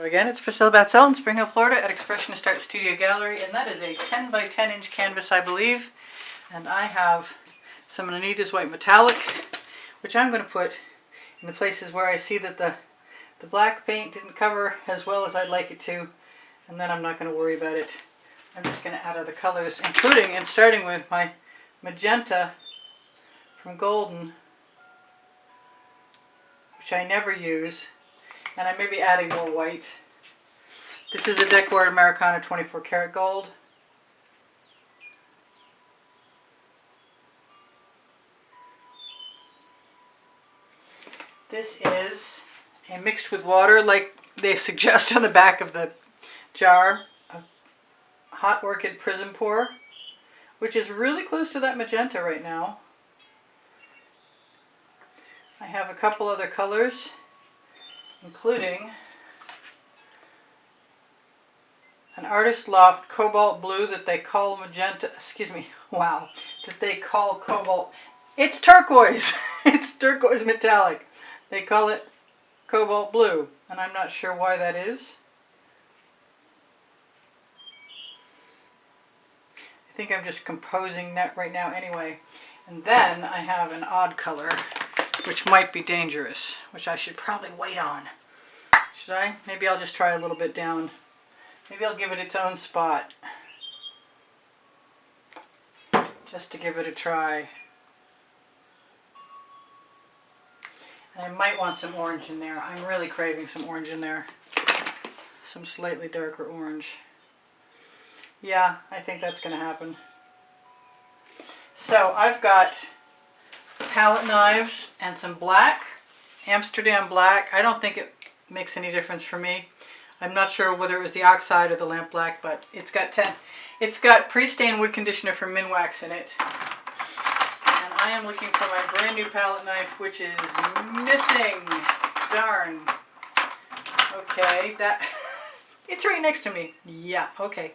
Again, it's Priscilla Batzell in Spring Hill, Florida at Expressionist Art Studio Gallery, and that is a 10 by 10 inch canvas, I believe. And I have some Anita's White Metallic, which I'm going to put in the places where I see that the black paint didn't cover as well as I'd like it to, and then I'm not going to worry about it. I'm just going to add other colors, including and starting with my magenta from Golden, which I never use. And I may be adding more white. This is a Decor Americana 24 karat gold. This is a mixed with water, like they suggest on the back of the jar, a hot orchid prism pour, which is really close to that magenta right now. I have a couple other colors, including an Artist Loft cobalt blue that they call magenta, that they call cobalt. It's turquoise. It's turquoise metallic. They call it cobalt blue, and I'm not sure why that is. I think I'm just composing that right now anyway. And then I have an odd color, which might be dangerous, which I should probably wait on. Should I? Maybe I'll just try a little bit down. Maybe I'll give it its own spot, just to give it a try. And I might want some orange in there. I'm really craving some orange in there. Some slightly darker orange. Yeah, I think that's going to happen. So I've got palette knives and some black, Amsterdam black. I don't think it makes any difference for me. I'm not sure whether it was the oxide or the lamp black, but it's got pre-stained wood conditioner from Minwax in it. And I am looking for my brand new palette knife, which is missing. Darn. Okay, it's right next to me. Yeah, okay.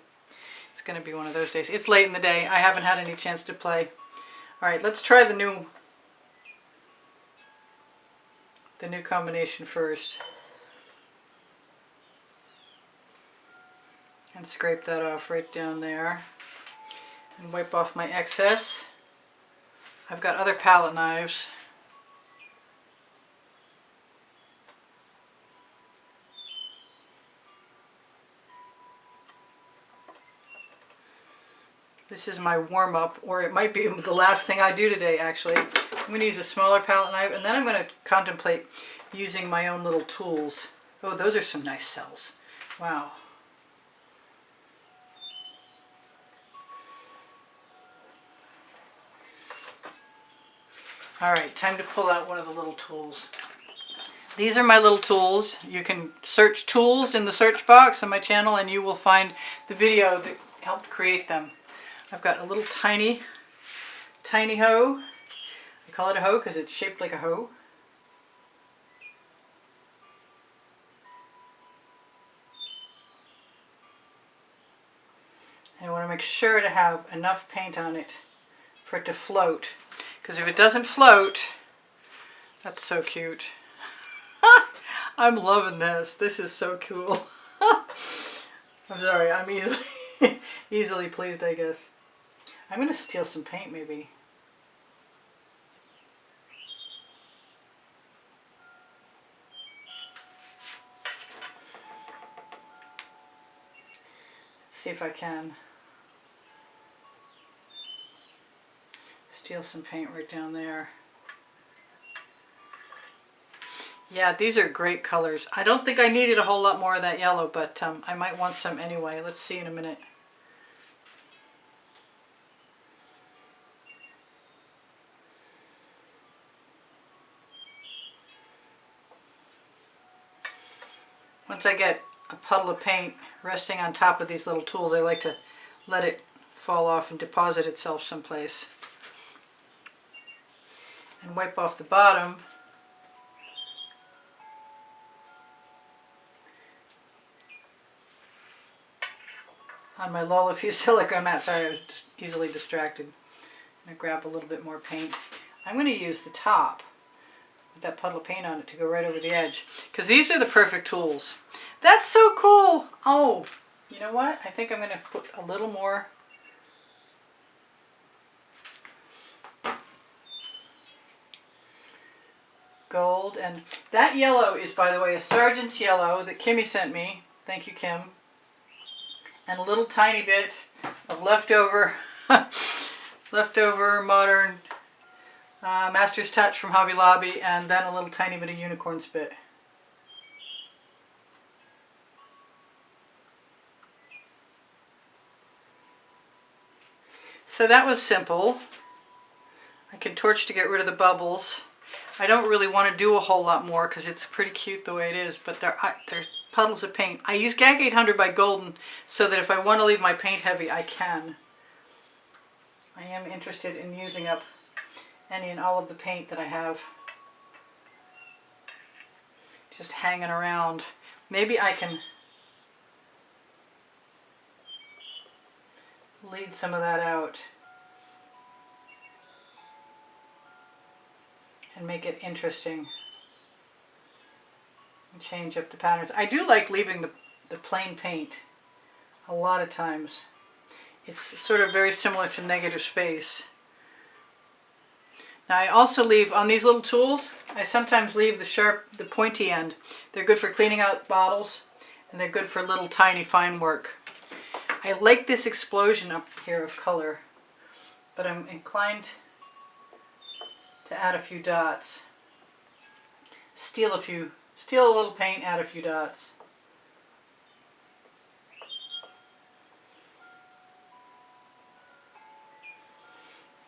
It's going to be one of those days. It's late in the day. I haven't had any chance to play. All right, let's try the new combination first. And scrape that off right down there. And wipe off my excess. I've got other palette knives. This is my warm-up, or it might be the last thing I do today, actually. I'm going to use a smaller palette knife, and then I'm going to contemplate using my own little tools. Oh, those are some nice cells. Wow. Alright, time to pull out one of the little tools. These are my little tools. You can search tools in the search box on my channel and you will find the video that helped create them. I've got a little tiny hoe. I call it a hoe because it's shaped like a hoe. And I want to make sure to have enough paint on it for it to float. Because if it doesn't float, that's so cute. I'm loving this. This is so cool. I'm sorry, I'm easily pleased, I guess. I'm going to steal some paint, maybe. Let's see if I can steal some paint right down there. Yeah, these are great colors. I don't think I needed a whole lot more of that yellow, but I might want some anyway. Let's see in a minute. Once I get a puddle of paint resting on top of these little tools, I like to let it fall off and deposit itself someplace. And wipe off the bottom. On my Lola Fuse silicone mat. Sorry, I was just easily distracted. I'm going to grab a little bit more paint. I'm going to use the top with that puddle of paint on it to go right over the edge. Because these are the perfect tools. That's so cool. Oh, you know what? I think I'm going to put a little more. Gold. And that yellow is, by the way, a Sergeant's yellow that Kimmy sent me. Thank you, Kim. And a little tiny bit of leftover modern Master's Touch from Hobby Lobby, and then a little tiny bit of unicorn spit. So that was simple. I can torch to get rid of the bubbles. I don't really want to do a whole lot more because it's pretty cute the way it is, but there's puddles of paint. I use GAG 800 by Golden so that if I want to leave my paint heavy, I can. I am interested in using up any and all of the paint that I have just hanging around. Maybe I can lead some of that out and make it interesting and change up the patterns. I do like leaving the plain paint a lot of times. It's sort of very similar to negative space. Now I also leave, on these little tools, I sometimes leave the pointy end. They're good for cleaning out bottles, and they're good for little tiny fine work. I like this explosion up here of color, but I'm inclined to add a few dots. Steal a little paint, add a few dots.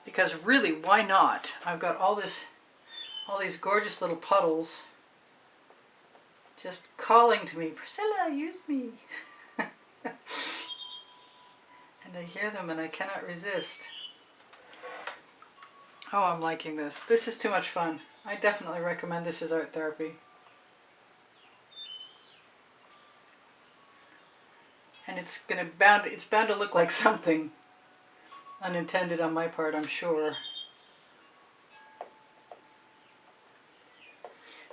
Because really, why not? I've got all these gorgeous little puddles just calling to me, Priscilla, use me. And I hear them and I cannot resist. Oh, I'm liking this. This is too much fun. I definitely recommend this as art therapy. And it's bound to look like something unintended on my part, I'm sure.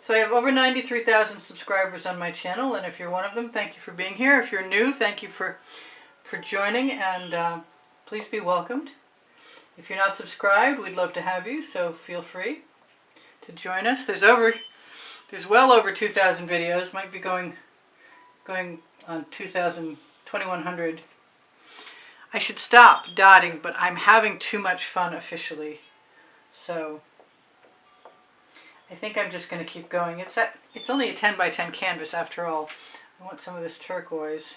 So I have over 93,000 subscribers on my channel, and if you're one of them, thank you for being here. If you're new, thank you for joining, and please be welcomed. If you're not subscribed, we'd love to have you, so feel free to join us. There's well over 2,000 videos. Might be going on 2,100. I should stop dotting, but I'm having too much fun officially, so I think I'm just going to keep going. It's only a 10 by 10 canvas after all. I want some of this turquoise.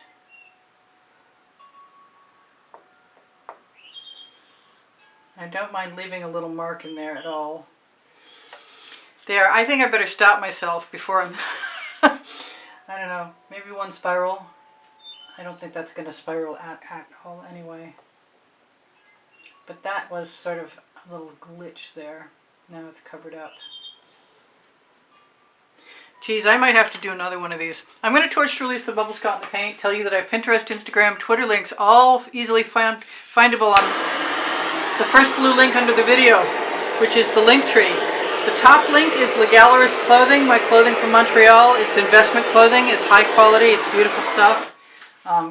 I don't mind leaving a little mark in there at all. There, I think I better stop myself before I'm, I don't know, maybe one spiral. I don't think that's going to spiral at all anyway. But that was sort of a little glitch there. Now it's covered up. Geez, I might have to do another one of these. I'm going to torch to release the bubbles caught in the paint. Tell you that I have Pinterest, Instagram, Twitter links, all easily findable on the first blue link under the video, which is the link tree. The top link is Le Gallerist clothing, my clothing from Montreal. It's investment clothing. It's high quality. It's beautiful stuff.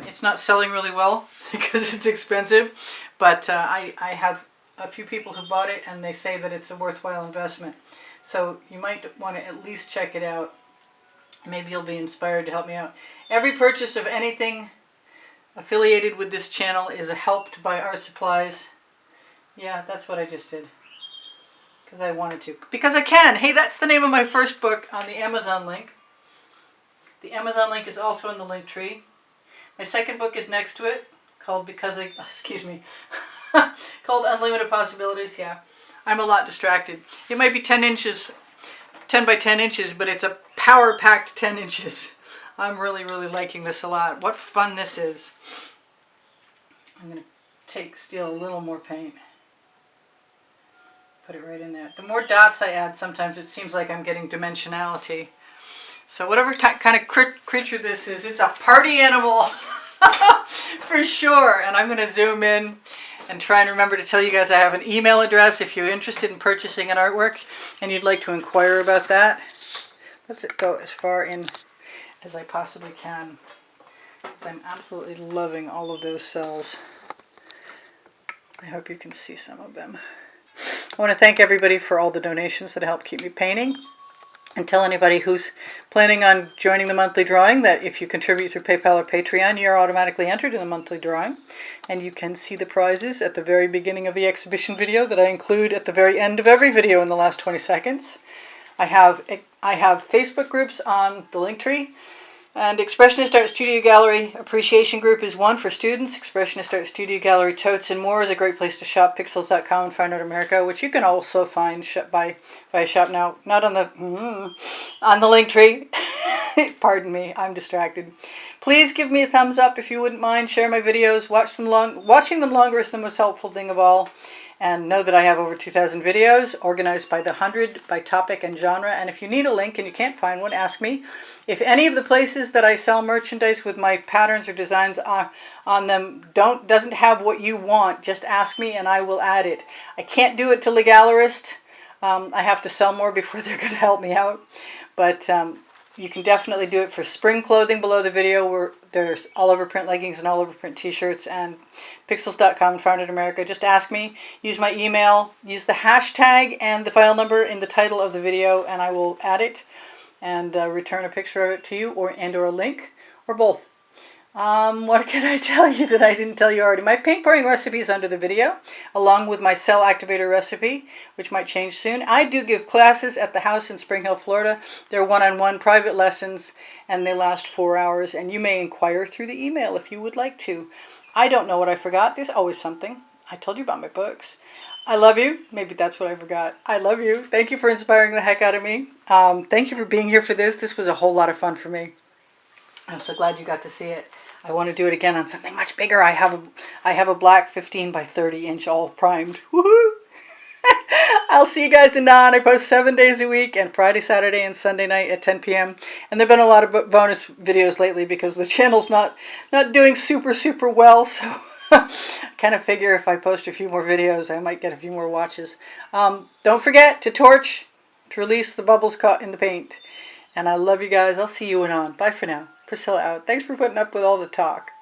It's not selling really well because it's expensive, but I have a few people who bought it and they say that it's a worthwhile investment. So you might want to at least check it out. Maybe you'll be inspired to help me out. Every purchase of anything affiliated with this channel is a help to buy art supplies. Yeah, that's what I just did. Because I wanted to. Because I can. Hey, that's the name of my first book on the Amazon link. The Amazon link is also in the link tree. My second book is next to it, called called Unlimited Possibilities. Yeah, I'm a lot distracted. It might be 10 by 10 inches, but it's a power-packed 10 inches. I'm really, really liking this a lot. What fun this is. I'm going to steal a little more paint. Put it right in there. The more dots I add, sometimes it seems like I'm getting dimensionality. So whatever kind of creature this is, it's a party animal for sure. And I'm going to zoom in and try and remember to tell you guys I have an email address if you're interested in purchasing an artwork and you'd like to inquire about that. Let's go as far in as I possibly can, because I'm absolutely loving all of those cells. I hope you can see some of them. I want to thank everybody for all the donations that help keep me painting, and tell anybody who's planning on joining the monthly drawing that if you contribute through PayPal or Patreon, you're automatically entered in the monthly drawing, and you can see the prizes at the very beginning of the exhibition video that I include at the very end of every video in the last 20 seconds. I have Facebook groups on the Linktree. And Expressionist Art Studio Gallery Appreciation Group is one for students. Expressionist Art Studio Gallery Totes and More is a great place to shop. Pixels.com and Find Art America, which you can also find by shop now. Not on the on the Linktree. Pardon me, I'm distracted. Please give me a thumbs up if you wouldn't mind. Share my videos. Watching them longer is the most helpful thing of all. And know that I have over 2,000 videos organized by the 100 by topic and genre. And if you need a link and you can't find one, ask me. If any of the places that I sell merchandise with my patterns or designs on them doesn't have what you want, just ask me and I will add it. I can't do it to Legallerist. I have to sell more before they're going to help me out. But you can definitely do it for spring clothing below the video, where there's all over print leggings and all over print t-shirts, and pixels.com and Found Art America. Just ask me, use my email, use the hashtag and the file number in the title of the video, and I will add it and return a picture of it to you, or a link, or both. What can I tell you that I didn't tell you already? My paint pouring recipe is under the video, along with my cell activator recipe, which might change soon. I do give classes at the house in Spring Hill, Florida. They're one-on-one private lessons, and they last 4 hours, and you may inquire through the email if you would like to. I don't know what I forgot. There's always something. I told you about my books. I love you. Maybe that's what I forgot. I love you. Thank you for inspiring the heck out of me. Thank you for being here for this. This was a whole lot of fun for me. I'm so glad you got to see it. I want to do it again on something much bigger. I have a black 15 by 30 inch all primed. Woohoo! I'll see you guys in non. I post 7 days a week, and Friday, Saturday, and Sunday night at 10 p.m. And there have been a lot of bonus videos lately because the channel's not doing super well. So I kind of figure if I post a few more videos, I might get a few more watches. Don't forget to torch to release the bubbles caught in the paint. And I love you guys. I'll see you in on. Bye for now. Priscilla out. Thanks for putting up with all the talk.